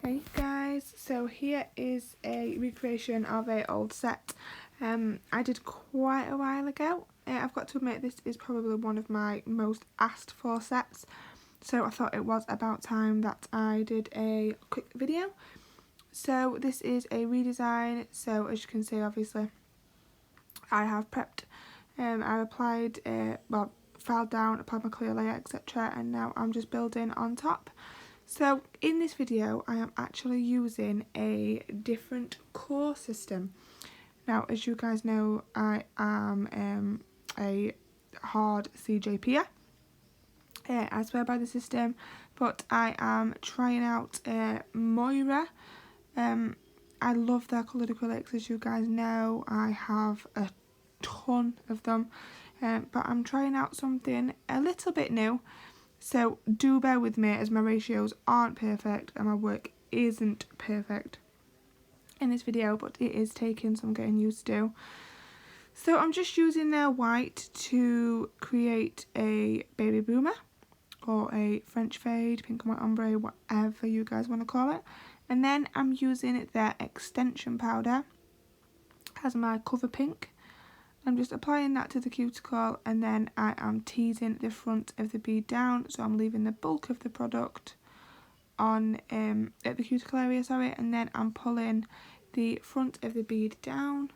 Hey guys, so here is a recreation of an old set I did quite a while ago. I've got to admit this is probably one of my most asked for sets, so I thought it was about time that I did a quick video. So this is a redesign, so as you can see obviously I have prepped, I applied, filed down, applied my clear layer etc, and now I'm just building on top. So in this video I am actually using a different core system. Now as you guys know I am a hard CJPer. I swear by the system, but I am trying out Moira. I love their coloured acrylics, as you guys know. I have a ton of them, but I'm trying out something a little bit new. So do bear with me as my ratios aren't perfect and my work isn't perfect in this video, but it is taking some getting used to. So I'm just using their white to create a baby boomer or a French fade, pink and white ombre, whatever you guys want to call it. And then I'm using their extension powder as my cover pink. I'm just applying that to the cuticle, and then I am teasing the front of the bead down, so I'm leaving the bulk of the product on at the cuticle area, sorry, and then I'm pulling the front of the bead down.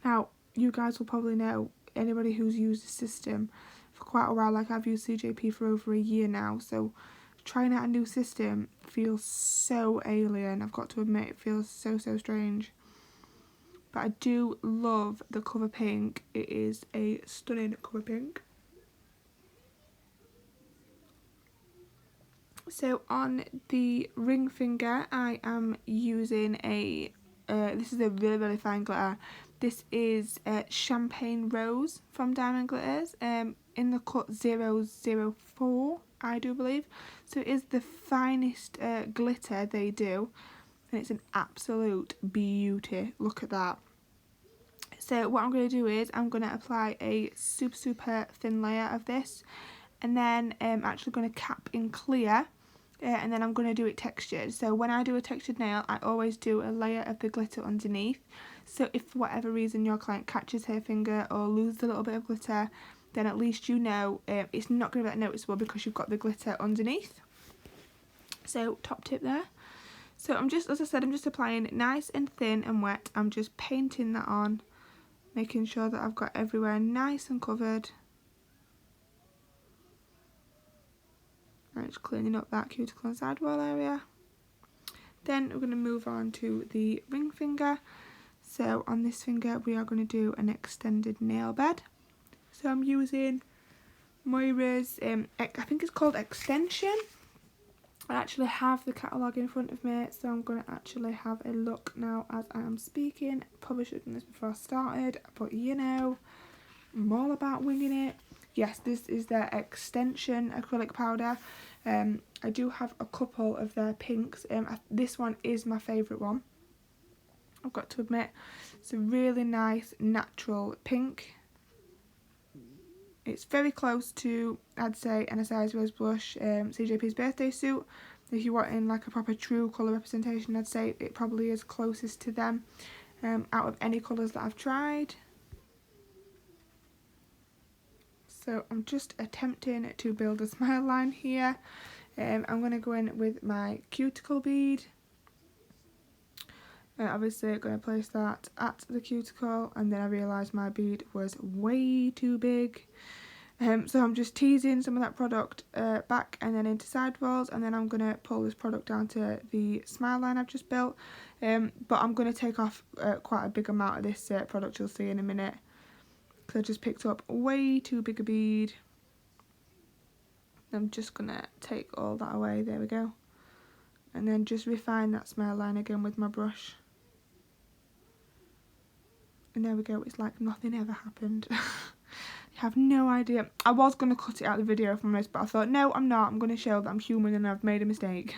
Now you guys will probably know, anybody who's used the system for quite a while, like I've used CJP for over a year now, so trying out a new system feels so alien. I've got to admit, it feels so strange. But I do love the colour pink. It is a stunning colour pink. So on the ring finger I am using a, this is a really fine glitter. This is Champagne Rose from Diamond Glitters, in the cut 004 I do believe. So it is the finest glitter they do, and it's an absolute beauty. Look at that. So what I'm going to do is I'm going to apply a super thin layer of this, and then I'm actually going to cap in clear, and then I'm going to do it textured. So when I do a textured nail I always do a layer of the glitter underneath, so if for whatever reason your client catches her finger or loses a little bit of glitter, then at least you know it's not going to be that noticeable because you've got the glitter underneath. So top tip there. So I'm just, as I said, I'm just applying nice and thin and wet. I'm just painting that on, making sure that I've got everywhere nice and covered. And just cleaning up that cuticle and sidewall area. Then we're going to move on to the ring finger. So on this finger we are going to do an extended nail bed. So I'm using Moira's, I think it's called Extension. I actually have the catalogue in front of me, so I'm going to actually have a look now as I am speaking. Probably should have done this before I started, but you know, I'm all about winging it. Yes, this is their Extension acrylic powder. I do have a couple of their pinks. This one is my favourite one, I've got to admit. It's a really nice natural pink. It's very close to, I'd say, Anastasia Rose Blush, CJP's birthday suit. If you want in like a proper true colour representation, I'd say it probably is closest to them out of any colours that I've tried. So I'm just attempting to build a smile line here. I'm going to go in with my cuticle bead. Obviously I'm going to place that at the cuticle, and then I realised my bead was way too big. So I'm just teasing some of that product back and then into sidewalls, and then I'm going to pull this product down to the smile line I've just built. But I'm going to take off quite a big amount of this product, you'll see in a minute, because I just picked up way too big a bead. I'm just going to take all that away, there we go. And then just refine that smile line again with my brush. And there we go, it's like nothing ever happened. I have no idea. I was going to cut it out of the video from this, but I thought, no, I'm not. I'm going to show that I'm human and I've made a mistake.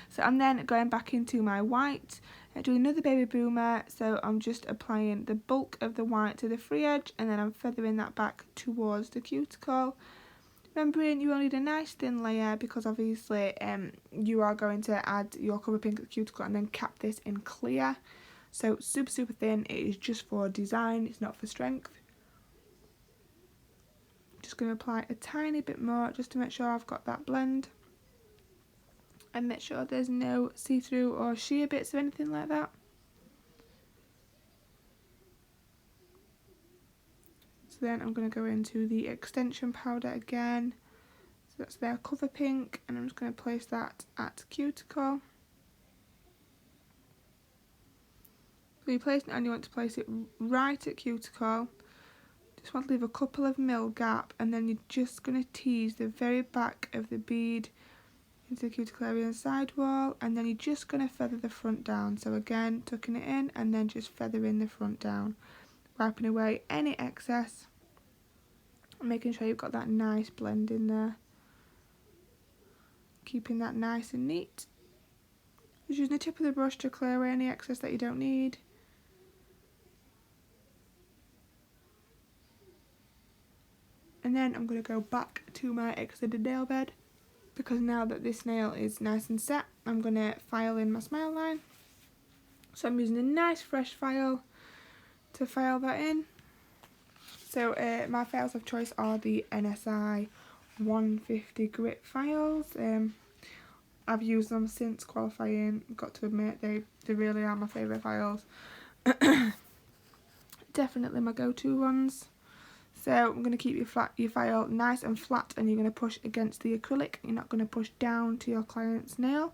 So I'm then going back into my white, doing another baby boomer. So I'm just applying the bulk of the white to the free edge, and then I'm feathering that back towards the cuticle. Remembering you only need a nice thin layer because obviously you are going to add your colour pink at the cuticle and then cap this in clear. So super, super thin. It is just for design, it's not for strength. Just going to apply a tiny bit more just to make sure I've got that blend. And make sure there's no see-through or sheer bits or anything like that. So then I'm going to go into the extension powder again. So that's their cover pink, and I'm just going to place that at cuticle. So you place it and you want to place it right at cuticle. Just want to leave a couple of mil gap, and then you're just going to tease the very back of the bead into the cuticle area and side wall, and then you're just going to feather the front down. So again, tucking it in and then just feathering the front down, wiping away any excess, and making sure you've got that nice blend in there. Keeping that nice and neat. Just using the tip of the brush to clear away any excess that you don't need. And then I'm going to go back to my extended nail bed, because now that this nail is nice and set, I'm going to file in my smile line. So I'm using a nice fresh file to file that in. So my files of choice are the NSI 150 grit files. I've used them since qualifying. I've got to admit, they really are my favourite files. Definitely my go-to ones. So I'm going to keep your file nice and flat, and you're going to push against the acrylic. You're not going to push down to your client's nail.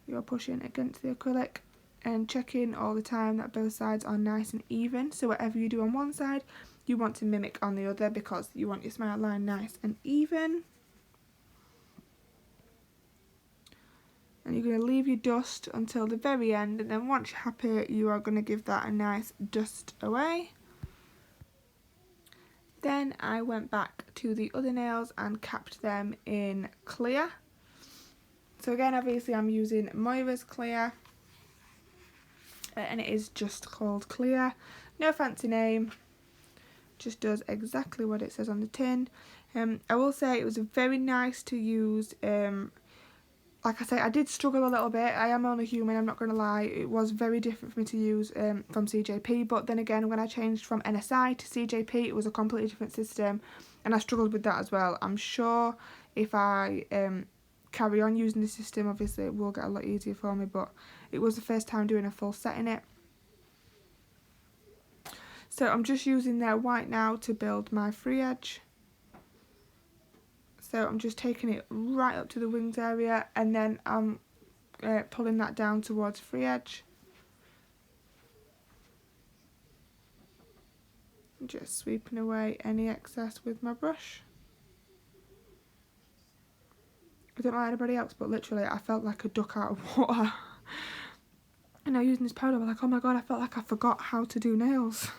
You're pushing against the acrylic and checking all the time that both sides are nice and even. So whatever you do on one side, you want to mimic on the other, because you want your smile line nice and even. And you're going to leave your dust until the very end, and then once you're happy, you are going to give that a nice dust away. Then I went back to the other nails and capped them in clear. So again, obviously I'm using Moira's clear, and it is just called clear. No fancy name, just does exactly what it says on the tin. I will say it was very nice to use. Like I say, I did struggle a little bit. I am only human, I'm not going to lie. It was very different for me to use from CJP. But then again, when I changed from NSI to CJP, it was a completely different system. And I struggled with that as well. I'm sure if I carry on using the system, obviously it will get a lot easier for me. But it was the first time doing a full set in it. So I'm just using their white now to build my free edge. So I'm just taking it right up to the wings area, and then I'm pulling that down towards free edge. Just sweeping away any excess with my brush. I don't know anybody else, but literally I felt like a duck out of water. And now using this powder, I'm like, oh my god, I felt like I forgot how to do nails.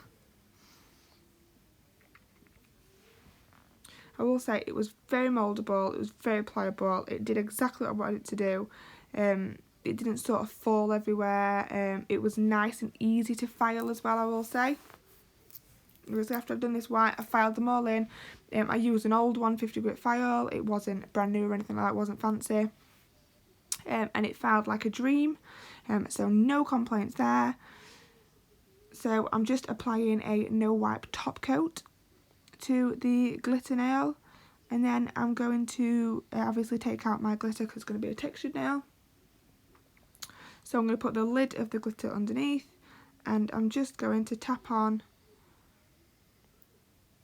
I will say it was very mouldable, it was very pliable, it did exactly what I wanted it to do. It didn't sort of fall everywhere. It was nice and easy to file as well, I will say. Obviously after I've done this white, I filed them all in. I used an old 150 grit file, it wasn't brand new or anything like that, it wasn't fancy. And it filed like a dream, so no complaints there. So I'm just applying a no wipe top coat to the glitter nail, and then I'm going to obviously take out my glitter because it's going to be a textured nail. So I'm going to put the lid of the glitter underneath, and I'm just going to tap on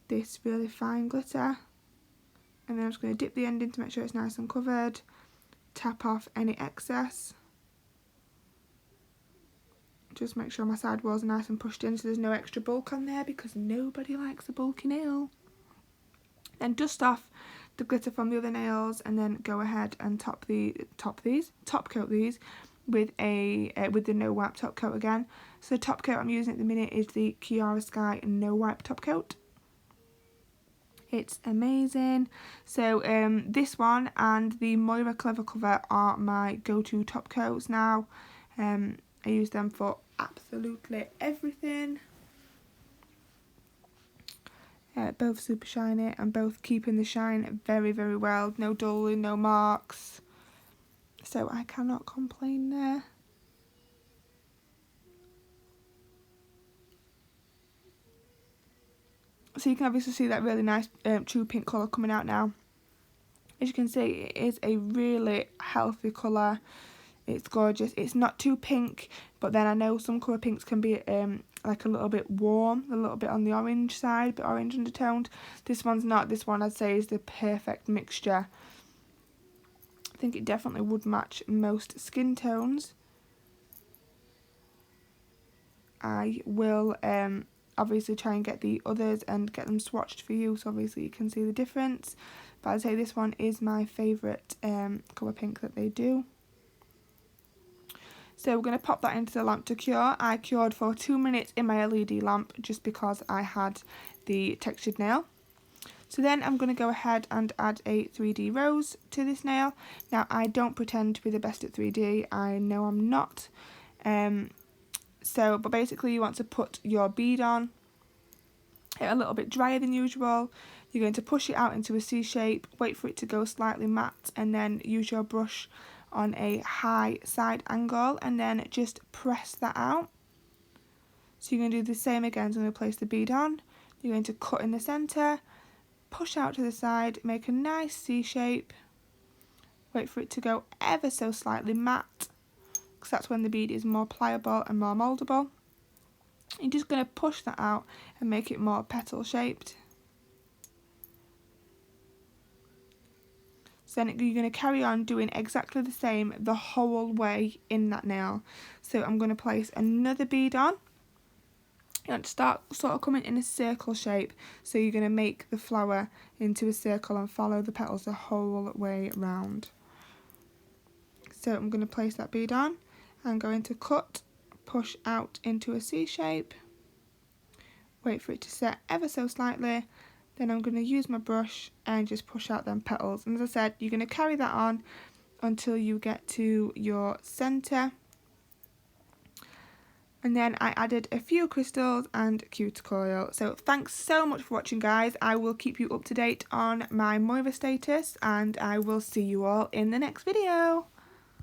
this really fine glitter, and then I'm just going to dip the end in to make sure it's nice and covered, tap off any excess, just make sure my side walls are nice and pushed in so there's no extra bulk on there, because nobody likes a bulky nail. Then dust off the glitter from the other nails, and then go ahead and top coat these with the no wipe top coat again. So the top coat I'm using at the minute is the Kiara Sky no wipe top coat. It's amazing. So this one and the Moira Clever Cover are my go-to top coats now. I use them for absolutely everything. both super shiny and both keeping the shine very, very well. No dulling, no marks. So I cannot complain there. So you can obviously see that really nice true pink colour coming out now. As you can see, it is a really healthy colour. It's gorgeous. It's not too pink, but then I know some colour pinks can be like a little bit warm, a little bit on the orange side, but orange undertoned. This one's not. This one I'd say is the perfect mixture. I think it definitely would match most skin tones. I will obviously try and get the others and get them swatched for you, so obviously you can see the difference. But I'd say this one is my favourite colour pink that they do. So we're going to pop that into the lamp to cure. I cured for 2 minutes in my LED lamp just because I had the textured nail. So then I'm going to go ahead and add a 3D rose to this nail. Now I don't pretend to be the best at 3D, I know I'm not. But basically you want to put your bead on a little bit drier than usual. You're going to push it out into a C shape, wait for it to go slightly matte, and then use your brush on a high side angle and then just press that out. So you're going to do the same again. So I'm going to place the bead on, you're going to cut in the centre, push out to the side, make a nice C shape, wait for it to go ever so slightly matte, because that's when the bead is more pliable and more mouldable. You're just going to push that out and make it more petal shaped. So then you're going to carry on doing exactly the same the whole way in that nail. So I'm going to place another bead on. You want to start sort of coming in a circle shape. So you're going to make the flower into a circle and follow the petals the whole way round. So I'm going to place that bead on. I'm going to cut, push out into a C shape. Wait for it to set ever so slightly. Then I'm going to use my brush and just push out them petals. And as I said, you're going to carry that on until you get to your centre. And then I added a few crystals and cuticle oil. So thanks so much for watching, guys. I will keep you up to date on my Moira status, and I will see you all in the next video.